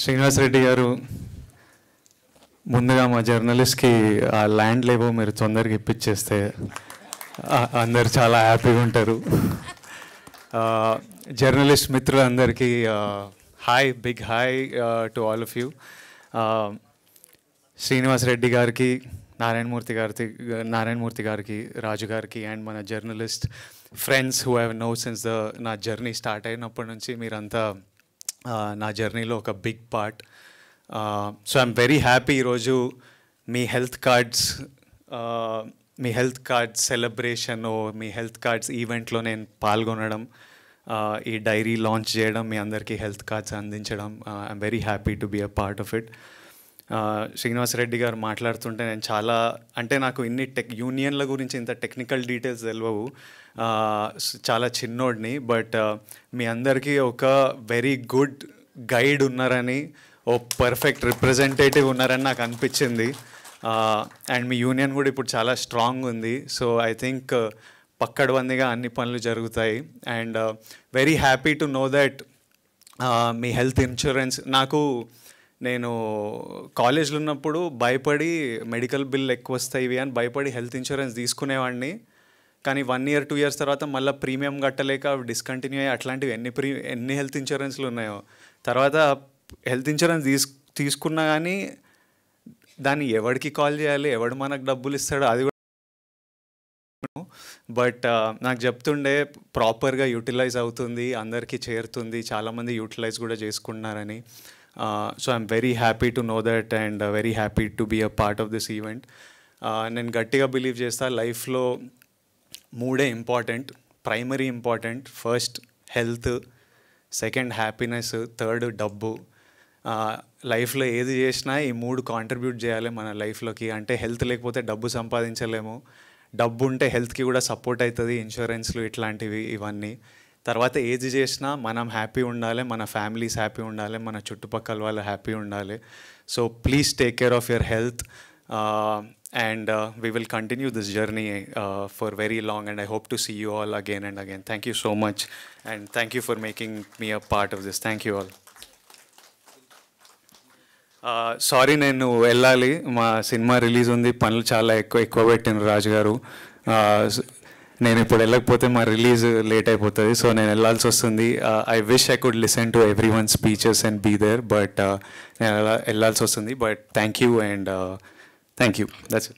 శ్రీనివాస్ రెడ్డి గారు, ముందుగా మా జర్నలిస్ట్కి ఆ ల్యాండ్ లేవో మీరు తొందరగా ఇప్పించేస్తే అందరు చాలా హ్యాపీగా ఉంటారు. జర్నలిస్ట్ మిత్రులందరికీ hi, big hi to all of you. Srinivas Reddy గారికి, నారాయణమూర్తి గారికి, రాజు గారికి అండ్ మన journalist friends who have known since నా జర్నీ స్టార్ట్ అయినప్పటి నుంచి మీరంతా నా జర్నీలో ఒక big part. So I'm very happy ఈరోజు మీ హెల్త్ కార్డ్స్ సెలబ్రేషన్, మీ హెల్త్ కార్డ్స్ ఈవెంట్లో నేను పాల్గొనడం, ఈ డైరీ లాంచ్ చేయడం, మీ అందరికీ హెల్త్ కార్డ్స్ అందించడం, I'm very happy to be a part of it. Srinivas Reddy గారు మాట్లాడుతుంటే నేను నాకు ఇన్ని యూనియన్ల గురించి ఇంత టెక్నికల్ డీటెయిల్స్ తెలియవు, చాలా చిన్నోడిని. బట్ మీ అందరికీ ఒక వెరీ గుడ్ గైడ్ ఉన్నారని, ఓ పర్ఫెక్ట్ రిప్రజెంటేటివ్ ఉన్నారని నాకు అనిపించింది. అండ్ మీ యూనియన్ కూడా ఇప్పుడు చాలా స్ట్రాంగ్ ఉంది. సో ఐ థింక్ పక్కడబందిగా అన్ని పనులు జరుగుతాయి. And very happy to know that me health insurance, నేను కాలేజ్లో ఉన్నప్పుడు భయపడి మెడికల్ బిల్ ఎక్కువ వస్తాయి అని భయపడి హెల్త్ ఇన్సూరెన్స్ తీసుకునేవాడిని. కానీ 1 year 2 years తర్వాత మళ్ళీ ప్రీమియం కట్టలేక డిస్కంటిన్యూ అయ్యి అట్లాంటివి ఎన్ని హెల్త్ ఇన్సూరెన్స్లు ఉన్నాయో. తర్వాత హెల్త్ ఇన్సూరెన్స్ తీసుకున్నా కానీ దాన్ని ఎవరికి కాల్ చేయాలి, ఎవడు మనకు డబ్బులు ఇస్తాడో అది కూడా. బట్ నాకు చెప్తుండే ప్రాపర్గా యూటిలైజ్ అవుతుంది, అందరికీ చేరుతుంది, చాలామంది యూటిలైజ్ కూడా చేసుకుంటున్నారని. So I'm very happy to know that and very happy to be a part of this event. నేను గట్టిగా బిలీవ్ చేస్తా, లైఫ్లో 3 important, primary important. First health, second happiness, third డబ్బు. లైఫ్లో ఏది చేసినా ఈ 3 కాంట్రిబ్యూట్ చేయాలి మన లైఫ్లోకి. అంటే హెల్త్ లేకపోతే డబ్బు సంపాదించలేము, డబ్బు ఉంటే హెల్త్కి కూడా సపోర్ట్ అవుతుంది, ఇన్సూరెన్స్లు ఇట్లాంటివి ఇవన్నీ. తర్వాత ఏది చేసినా మనం హ్యాపీ ఉండాలి, మన ఫ్యామిలీస్ హ్యాపీ ఉండాలి, మన చుట్టుపక్కల వాళ్ళు హ్యాపీ ఉండాలి. So please take care of your health. And we will continue this journey for very long, and I hope to see you all again and again. Thank you so much, and thank you for making me a part of this. Thank you all. Sorry, నేను వెళ్ళాలి, మా cinema release ఉంది, పనులు చాలా ఎక్కువ పెట్టిన రాజు గారు. నేను ఇప్పుడు వెళ్ళకపోతే మా రిలీజ్ లేట్ అయిపోతుంది, సో నేను వెళ్ళాల్సి వస్తుంది. I wish I could listen to every one speeches and be there, but నేను వెళ్ళాల్సి వస్తుంది. But thank you and thank you. That's it.